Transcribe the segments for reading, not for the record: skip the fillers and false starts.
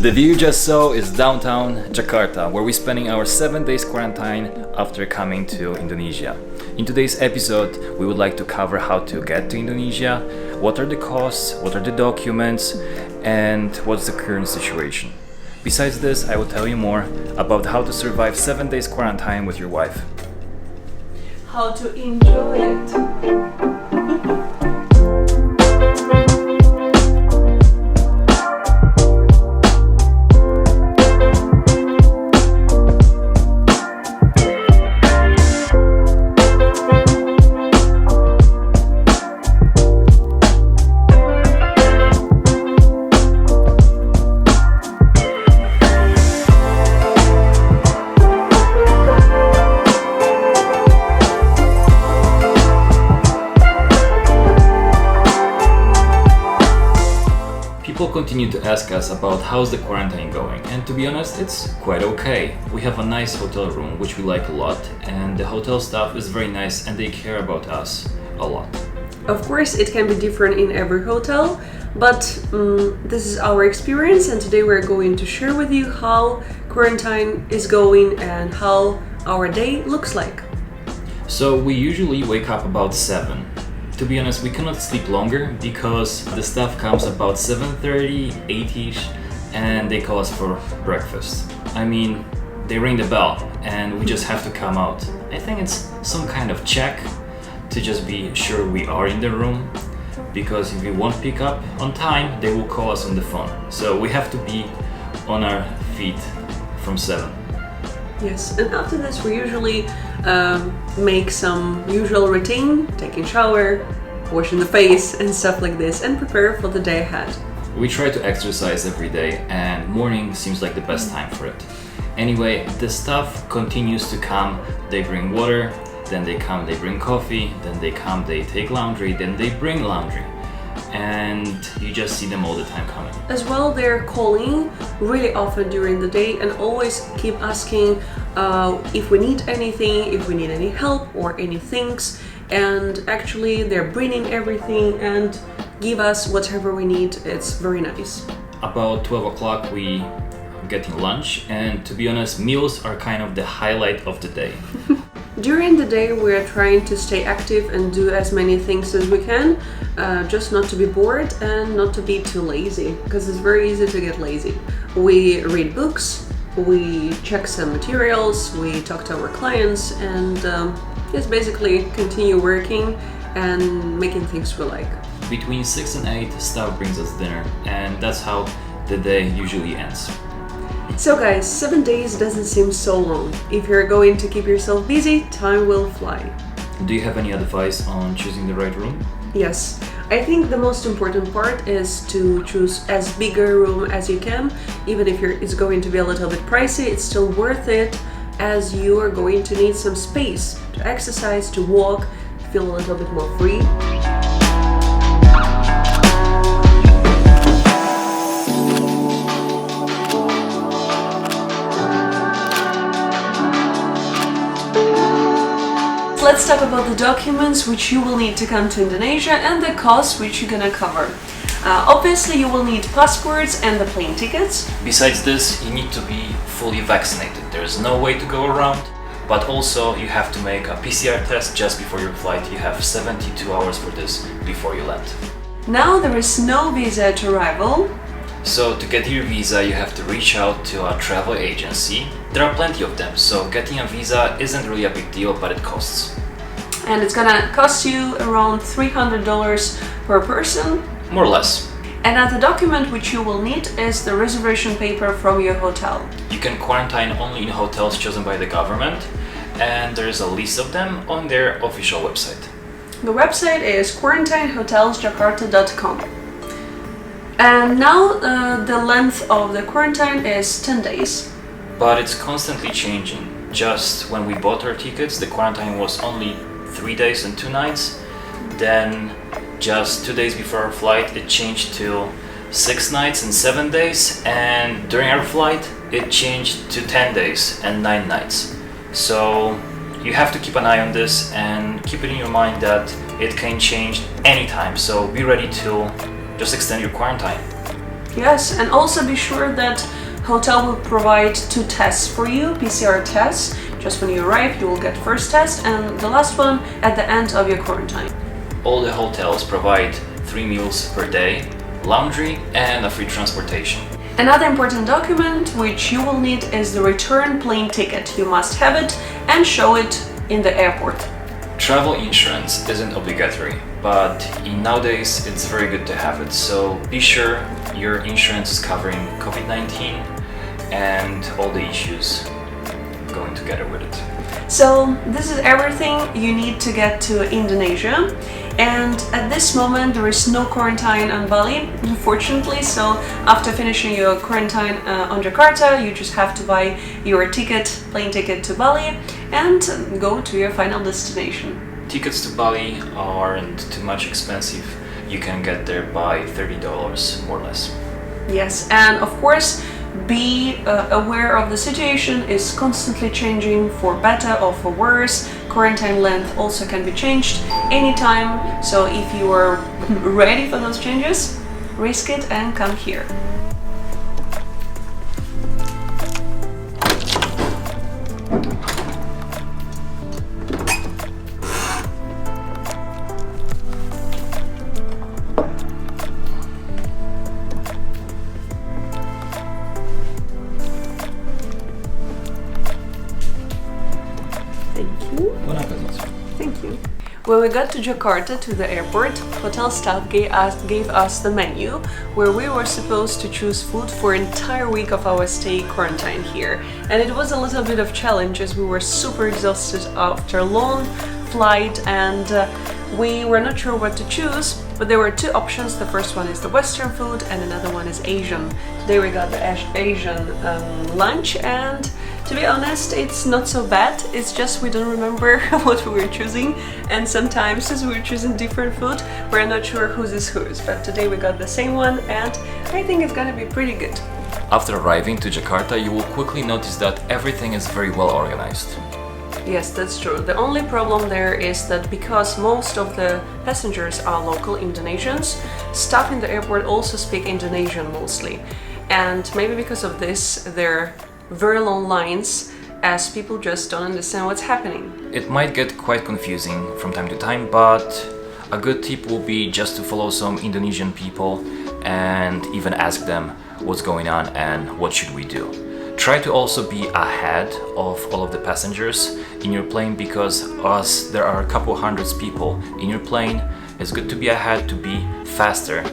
The view you just saw is downtown Jakarta, where we're spending our 7 days quarantine after coming to Indonesia. In today's episode, we would like to cover how to get to Indonesia, what are the costs, what are the documents, and what's the current situation. Besides this, I will tell you more about how to survive 7 days quarantine with your wife. How to enjoy it. People continue to ask us about how's the quarantine going, and to be honest, it's quite okay. We have a nice hotel room, which we like a lot, and the hotel staff is very nice and they care about us a lot. Of course, it can be different in every hotel, but this is our experience, and today we're going to share with you how quarantine is going and how our day looks like. So we usually wake up about 7. To be honest, we cannot sleep longer because the staff comes about 7:30, 8ish, and they call us for breakfast. I mean, they ring the bell and we just have to come out. I think it's some kind of check to just be sure we are in the room, because if we won't pick up on time, they will call us on the phone. So we have to be on our feet from 7. Yes, and after this we usually make some usual routine, taking shower, washing the face and stuff like this, and prepare for the day ahead. We try to exercise every day, and morning seems like the best time for it. Anyway, the staff continues to come. They bring water, then they come, they bring coffee, then they come, they take laundry, then they bring laundry. And you just see them all the time coming. As well, they're calling really often during the day and always keep asking if we need anything, if we need any help or any things. And actually, they're bringing everything and give us whatever we need. It's very nice. About 12 o'clock, we getting lunch, and to be honest, meals are kind of the highlight of the day. During the day, we're trying to stay active and do as many things as we can, just not to be bored and not to be too lazy, because it's very easy to get lazy. We read books, we check some materials, we talk to our clients, and just basically continue working and making things we like. Between 6 and 8, staff brings us dinner, and that's how the day usually ends. So guys, 7 days doesn't seem so long. If you're going to keep yourself busy, time will fly. Do you have any advice on choosing the right room? Yes, I think the most important part is to choose as big a room as you can. Even if it's going to be a little bit pricey, it's still worth it, as you are going to need some space to exercise, to walk, feel a little bit more free. Let's talk about the documents which you will need to come to Indonesia and the costs which you're gonna cover. Obviously, you will need passports and the plane tickets. Besides this, you need to be fully vaccinated. There's no way to go around, but also you have to make a PCR test just before your flight. You have 72 hours for this before you land. Now there is no visa at arrival. So to get your visa, you have to reach out to a travel agency. There are plenty of them, so getting a visa isn't really a big deal, but it costs. And it's gonna cost you around $300 per person. More or less. Another document which you will need is the reservation paper from your hotel. You can quarantine only in hotels chosen by the government, and there is a list of them on their official website. The website is quarantinehotelsjakarta.com. And now the length of the quarantine is 10 days. But it's constantly changing. Just when we bought our tickets, the quarantine was only 3 days and 2 nights. Then just 2 days before our flight, it changed to 6 nights and 7 days. And during our flight, it changed to 10 days and 9 nights. So you have to keep an eye on this and keep it in your mind that it can change anytime. So be ready to just extend your quarantine. Yes, and also be sure that hotel will provide 2 tests for you, PCR tests. Just when you arrive, you will get first test, and the last one at the end of your quarantine. All the hotels provide 3 meals per day, laundry, and a free transportation. Another important document which you will need is the return plane ticket. You must have it and show it in the airport. Travel insurance isn't obligatory, but nowadays it's very good to have it. So be sure your insurance is covering COVID-19 and all the issues going together with it. So this is everything you need to get to Indonesia. And at this moment there is no quarantine on Bali, unfortunately. So after finishing your quarantine on Jakarta, you just have to buy your plane ticket to Bali and go to your final destination. Tickets to Bali aren't too much expensive. You can get there by $30 more or less. Yes, and of course be aware of the situation is constantly changing for better or for worse. Quarantine length also can be changed anytime, so if you are ready for those changes, risk it and come here. Thank you. When we got to Jakarta, to the airport, hotel staff gave us the menu where we were supposed to choose food for an entire week of our stay quarantine here. And it was a little bit of challenge as we were super exhausted after a long flight and we were not sure what to choose, but there were 2 options. The first one is the Western food and another one is Asian. Today we got the Asian lunch, and to be honest, it's not so bad. It's just we don't remember what we were choosing, and sometimes as we were choosing different food, we're not sure whose is whose. But today we got the same one, and I think it's gonna be pretty good. After arriving to Jakarta, you will quickly notice that everything is very well organized. Yes, that's true. The only problem there is that because most of the passengers are local Indonesians, staff in the airport also speak Indonesian mostly. And maybe because of this, there are very long lines as people just don't understand what's happening. It might get quite confusing from time to time, but a good tip will be just to follow some Indonesian people and even ask them what's going on and what should we do. Try to also be ahead of all of the passengers in your plane, because as there are a couple hundreds people in your plane, it's good to be ahead, to be faster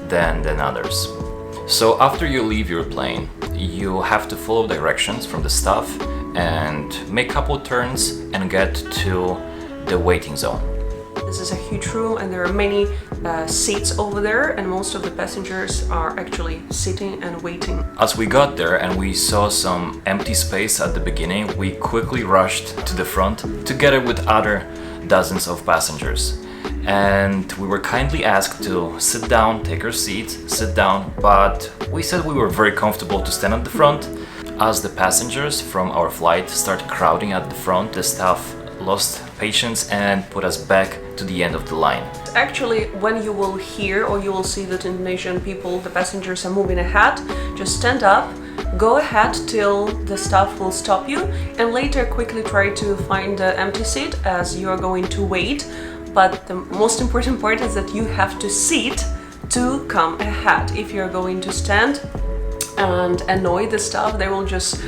than others. So after you leave your plane, you have to follow directions from the staff and make a couple turns and get to the waiting zone. This is a huge room and there are many seats over there, and most of the passengers are actually sitting and waiting. As we got there and we saw some empty space at the beginning, we quickly rushed to the front together with other dozens of passengers. And we were kindly asked to sit down, take our seats, sit down, but we said we were very comfortable to stand at the front. As the passengers from our flight started crowding at the front, the staff lost patience and put us back to the end of the line. Actually, when you will hear or you will see that Indonesian people, the passengers are moving ahead, just stand up, go ahead till the staff will stop you, and later quickly try to find an empty seat as you are going to wait. But the most important part is that you have to sit to come ahead. If you're going to stand and annoy the staff, they will just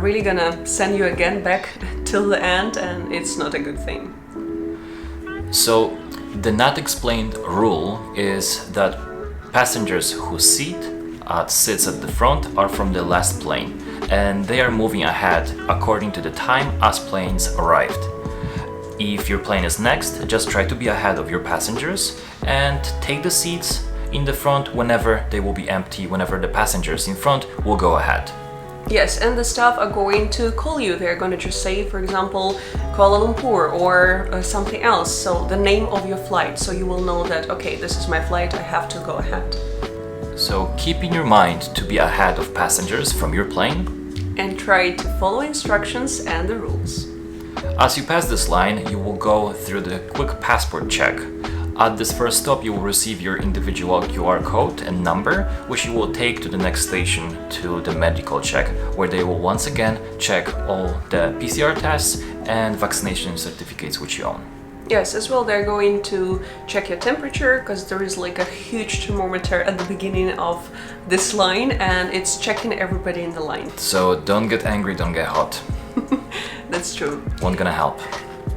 really gonna send you again back till the end, and it's not a good thing. So the not explained rule is that passengers who sits at the front are from the last plane, and they are moving ahead according to the time as planes arrived. If your plane is next, just try to be ahead of your passengers and take the seats in the front whenever they will be empty, whenever the passengers in front will go ahead. Yes, and the staff are going to call you. They're going to just say, for example, Kuala Lumpur or something else, so the name of your flight, so you will know that, okay, this is my flight, I have to go ahead. So keep in your mind to be ahead of passengers from your plane and try to follow instructions and the rules. As you pass this line, you will go through the quick passport check. At this first stop, you will receive your individual QR code and number, which you will take to the next station to the medical check, where they will once again check all the PCR tests and vaccination certificates which you own. Yes, as well, they're going to check your temperature, because there is like a huge thermometer at the beginning of this line, and it's checking everybody in the line. So don't get angry, don't get hot. That's true. Won't gonna help.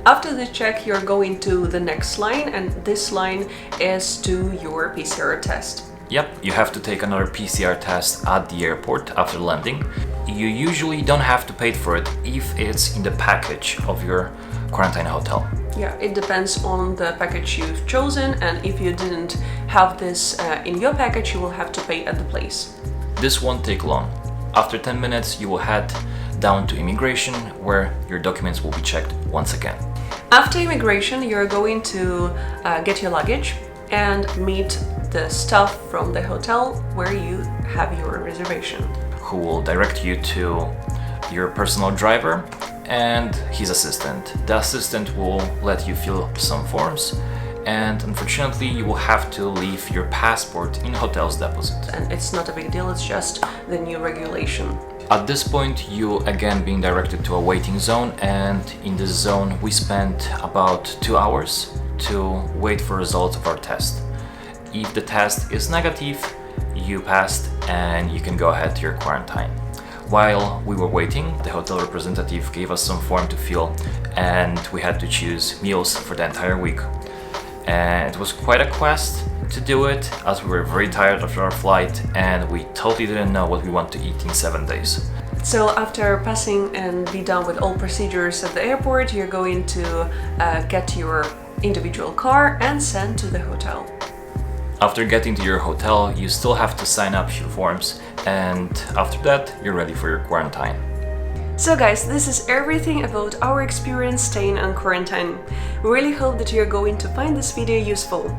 After the check, you're going to the next line, and this line is to your PCR test. Yep, you have to take another PCR test at the airport after landing. You usually don't have to pay for it if it's in the package of your quarantine hotel. Yeah, it depends on the package you've chosen, and if you didn't have this in your package, you will have to pay at the place. This won't take long. After 10 minutes, you will head down to immigration, where your documents will be checked once again. After immigration, you're going to get your luggage and meet the staff from the hotel where you have your reservation, who will direct you to your personal driver and his assistant. The assistant will let you fill some forms, and unfortunately you will have to leave your passport in hotel's deposit. And it's not a big deal, it's just the new regulation. At this point, you again being directed to a waiting zone, and in this zone we spent about 2 hours to wait for results of our test. If the test is negative, you passed and you can go ahead to your quarantine. While we were waiting, the hotel representative gave us some form to fill, and we had to choose meals for the entire week. And it was quite a quest to do it, as we were very tired after our flight and we totally didn't know what we want to eat in 7 days. So after passing and be done with all procedures at the airport, you're going to get your individual car and send to the hotel. After getting to your hotel, you still have to sign up a few forms, and after that, you're ready for your quarantine. So guys, this is everything about our experience staying on quarantine. We really hope that you're going to find this video useful.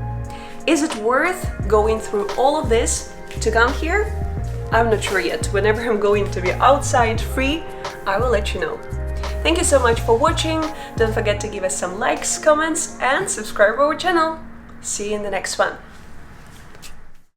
Is it worth going through all of this to come here? I'm not sure yet. Whenever I'm going to be outside free, I will let you know. Thank you so much for watching. Don't forget to give us some likes, comments, and subscribe our channel. See you in the next one.